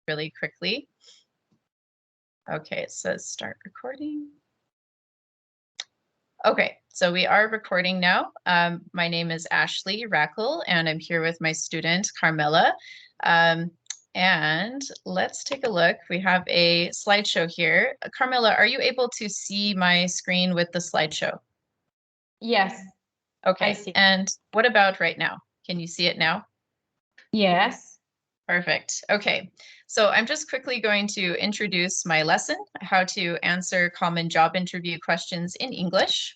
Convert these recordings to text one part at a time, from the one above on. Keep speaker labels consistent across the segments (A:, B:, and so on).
A: really quickly. Okay, it says start recording. Okay, so we are recording now. My name is Ashley Rackle, and I'm here with my student, Carmela. And let's take a look. We have a slideshow here. Carmela, are you able to see my screen with the slideshow?
B: Yes.
A: Okay,
B: I see.
A: and what about right now? Can you see it now?
B: Yes.
A: Perfect. Okay, so I'm just quickly going to introduce my lesson, how to answer common job interview questions in English.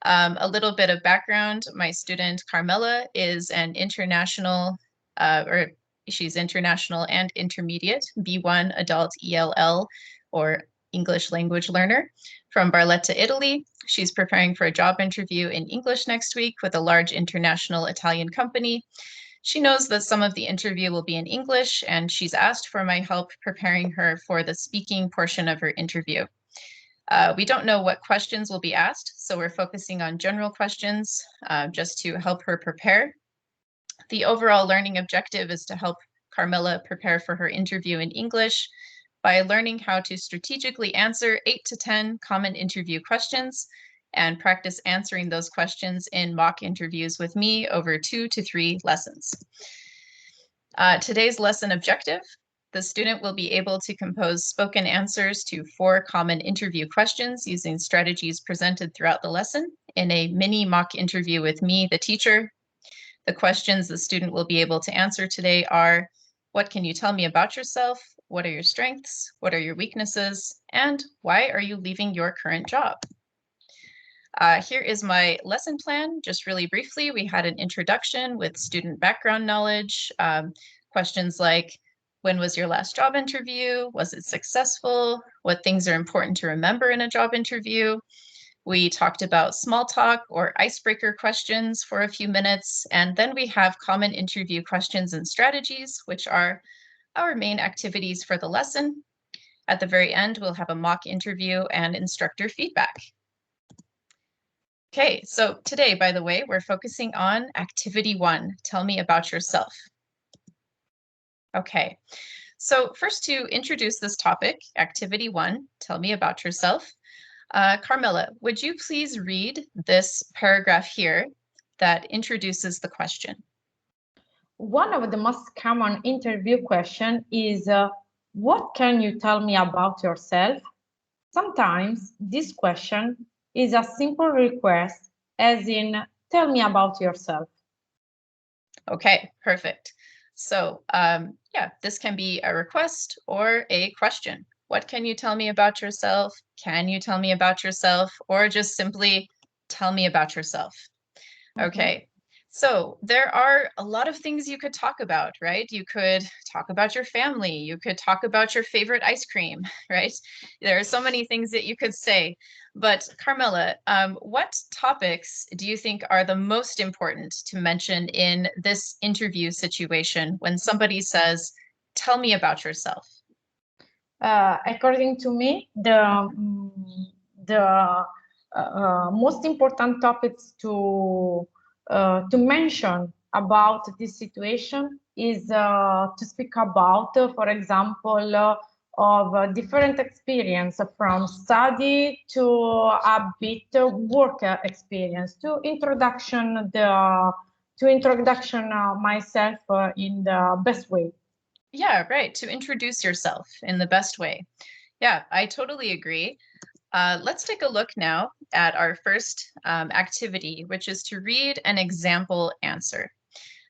A: A little bit of background, my student Carmela is an international, she's international and intermediate, B1 adult ELL or English language learner from Barletta, Italy. She's preparing for a job interview in English next week with a large international Italian company. She knows that some of the interview will be in English, and she's asked for my help preparing her for the speaking portion of her interview. We don't know what questions will be asked, so we're focusing on general questions just to help her prepare. The overall learning objective is to help Carmela prepare for her interview in English by learning how to strategically answer 8 to 10 common interview questions and practice answering those questions in mock interviews with me over 2 to 3 lessons. Today's lesson objective: the student will be able to compose spoken answers to 4 common interview questions using strategies presented throughout the lesson in a mini mock interview with me, the teacher. The questions the student will be able to answer today are: what can you tell me about yourself? What are your strengths? What are your weaknesses? And why are you leaving your current job? Here is my lesson plan. Just really briefly, we had an introduction with student background knowledge, questions like, when was your last job interview? Was it successful? What things are important to remember in a job interview? We talked about small talk or icebreaker questions for a few minutes, and then we have common interview questions and strategies, which are our main activities for the lesson. At the very end, we'll have a mock interview and instructor feedback. Okay, so today, by the way, we're focusing on activity 1. Tell me about yourself. Okay, so first, to introduce this topic, activity 1, tell me about yourself. Carmela, would you please read this paragraph here that introduces the question?
B: One of the most common interview questions is, what can you tell me about yourself? Sometimes this question is a simple request, as in, tell me about yourself.
A: Okay, perfect. So yeah, this can be a request or a question. What can you tell me about yourself? Can you tell me about yourself? Or just simply tell me about yourself. Okay, so there are a lot of things you could talk about, right? You could talk about your family. You could talk about your favorite ice cream, right? There are so many things that you could say. But Carmela, what topics do you think are the most important to mention in this interview situation when somebody says, tell me about yourself?
B: According to me, the most important topics to mention about this situation is to speak about, for example, of different experience from study to a bit work experience, to introduction myself in the best way.
A: Yeah, right. To introduce yourself in the best way. Yeah, I totally agree. Let's take a look now at our first activity, which is to read an example answer.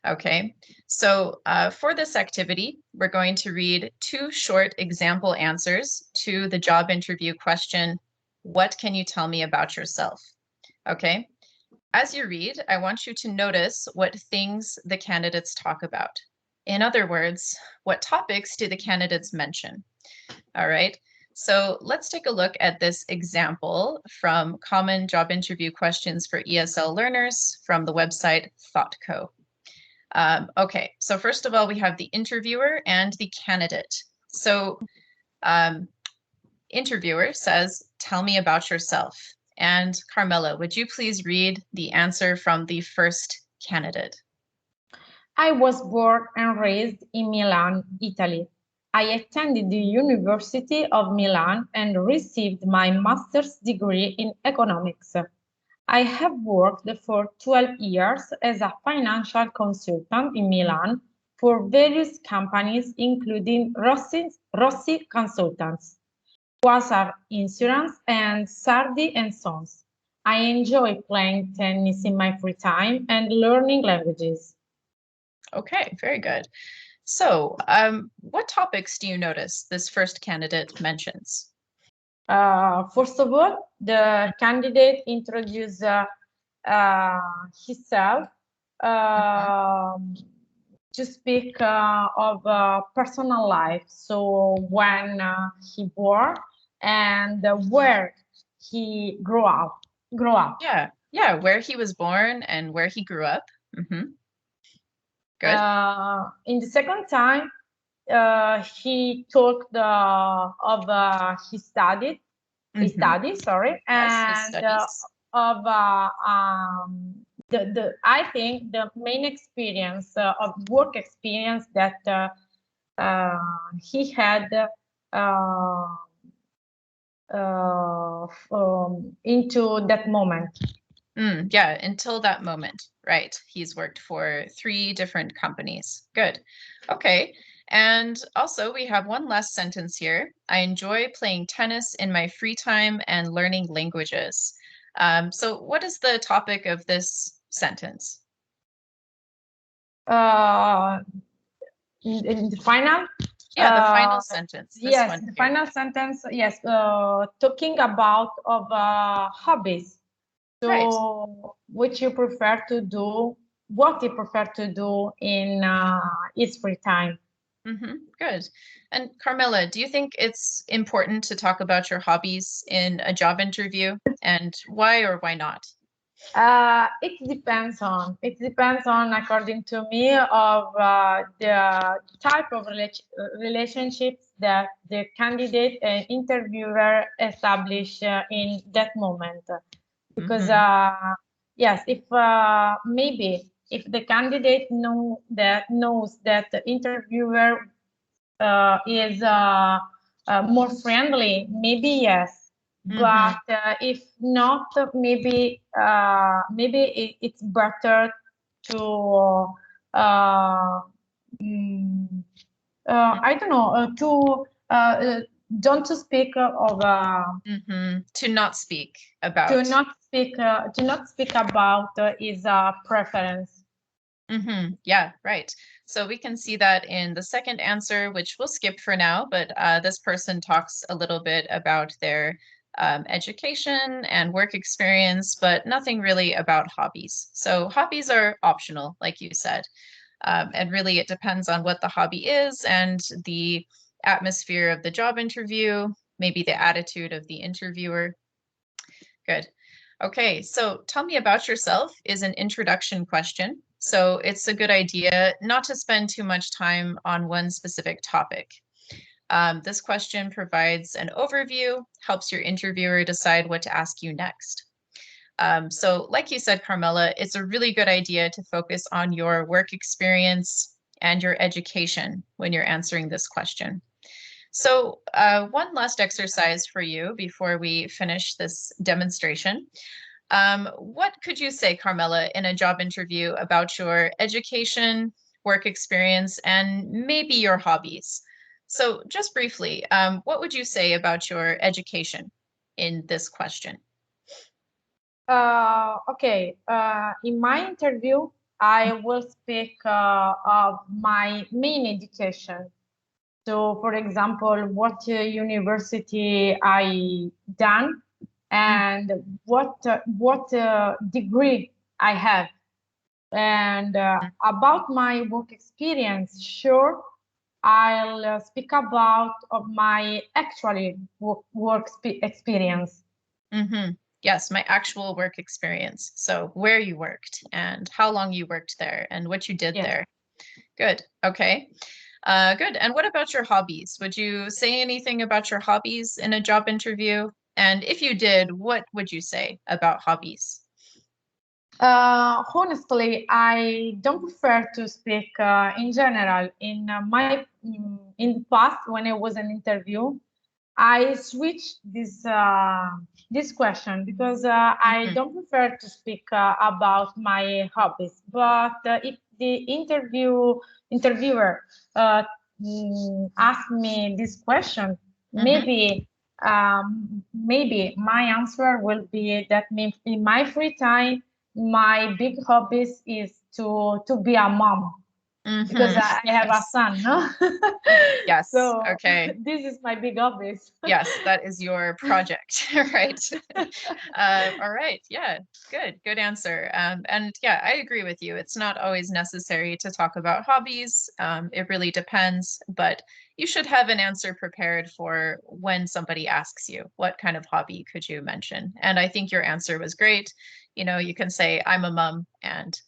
A: Okay, so for this activity, we're going to read 2 short example answers to the job interview question, what can you tell me about yourself? Okay, as you read, I want you to notice what things the candidates talk about. In other words, what topics do the candidates mention? All right. So let's take a look at this example from Common Job Interview Questions for ESL Learners from the website ThoughtCo. Okay, so first of all, we have the interviewer and the candidate. So interviewer says, tell me about yourself. And Carmela, would you please read the answer from the first candidate?
B: I was born and raised in Milan, Italy. I attended the University of Milan and received my master's degree in economics. I have worked for 12 years as a financial consultant in Milan for various companies, including Rossi Consultants, Quasar Insurance, and Sardi and Sons. I enjoy playing tennis in my free time and learning languages.
A: Okay, very good. So, what topics do you notice this first candidate mentions?
B: First of all, the candidate introduced himself um, to speak of personal life. So when he born and where he grew up.
A: Yeah, where he was born and where he grew up. Good.
B: In the second time, he talked of his studies, sorry,
A: Yes, his
B: and
A: studies.
B: of the I think the main experience of work experience that he had into that moment.
A: Yeah, until that moment, right? He's worked for 3 different companies. Good. Okay. And also, we have one last sentence here. I enjoy playing tennis in my free time and learning languages. So, what is the topic of this sentence?
B: Uh, in the final
A: Yeah, the final sentence. This
B: yes,
A: one
B: the
A: here.
B: final sentence, yes, talking about of hobbies.
A: Right.
B: So what you prefer to do, what you prefer to do in his free time.
A: Good. And Carmela, do you think it's important to talk about your hobbies in a job interview, and why or why not?
B: It depends on, according to me, of the type of relationships that the candidate and interviewer establish in that moment. Because yes, if maybe if the candidate knows that the interviewer is more friendly, maybe yes. But if not, maybe it's better to mm, I don't know don't to speak of
A: To not speak about.
B: to not speak about his preference.
A: Yeah, right. So we can see that in the second answer, which we'll skip for now, but this person talks a little bit about their education and work experience, but nothing really about hobbies. So hobbies are optional, like you said. And really, it depends on what the hobby is and the atmosphere of the job interview, maybe the attitude of the interviewer. Good. Okay, so tell me about yourself is an introduction question. So it's a good idea not to spend too much time on one specific topic. This question provides an overview, helps your interviewer decide what to ask you next. So like you said, Carmela, it's a really good idea to focus on your work experience and your education when you're answering this question. So one last exercise for you before we finish this demonstration. What could you say, Carmela, in a job interview about your education, work experience, and maybe your hobbies? So just briefly, what would you say about your education in this question?
B: Okay. In my interview, I will speak of my main education. So, for example, what university I done and what degree I have, and about my work experience. Sure, I'll speak about of my actually experience.
A: Mm-hmm. Yes, my actual work experience. So where you worked and how long you worked there and what you did
B: Yes.
A: there. Good. Okay. Good. And what about your hobbies? Would you say anything about your hobbies in a job interview? And if you did, what would you say about hobbies?
B: Honestly, I don't prefer to speak in general. In the past, when it was an interview, I switched this question because I
A: Mhm.
B: don't prefer to speak about my hobbies. But if the interviewer uh, asked me this question,
A: Mhm.
B: maybe my answer will be that in my free time, my big hobbies is to be a mom because
A: Mhm.
B: I have a
A: Yes.
B: son, no?
A: Yes.
B: So
A: Okay.
B: this is my big hobbies.
A: Yes, that is your project, right? All right. Yeah, good. Good answer. And yeah, I agree with you. It's not always necessary to talk about hobbies. It really depends, but you should have an answer prepared for when somebody asks you, what kind of hobby could you mention? And I think your answer was great. You know, you can say, I'm a mom and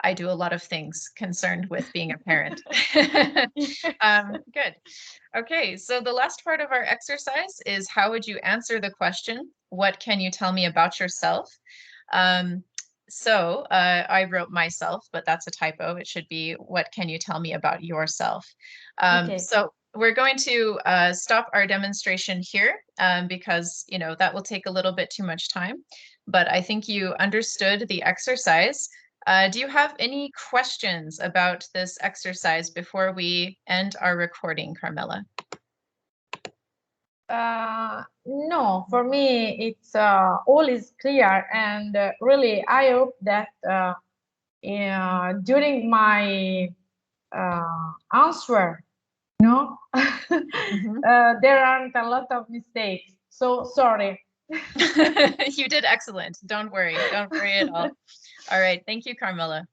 A: I do a lot of things concerned with being a parent. Good. Okay, so the last part of our exercise is how would you answer the question, what can you tell me about yourself? Um, I wrote myself, but that's a typo. It should be, what can you tell me about yourself?
B: Okay.
A: So we're going to stop our demonstration here because, you know, that will take a little bit too much time. But I think you understood the exercise. Do you have any questions about this exercise before we end our recording, Carmela?
B: No, for me, it's all is clear, and really, I hope that during my answer, no,
A: Mhm.
B: there aren't a lot of mistakes. So sorry.
A: You did excellent. Don't worry. Don't worry at all. All right. Thank you, Carmela.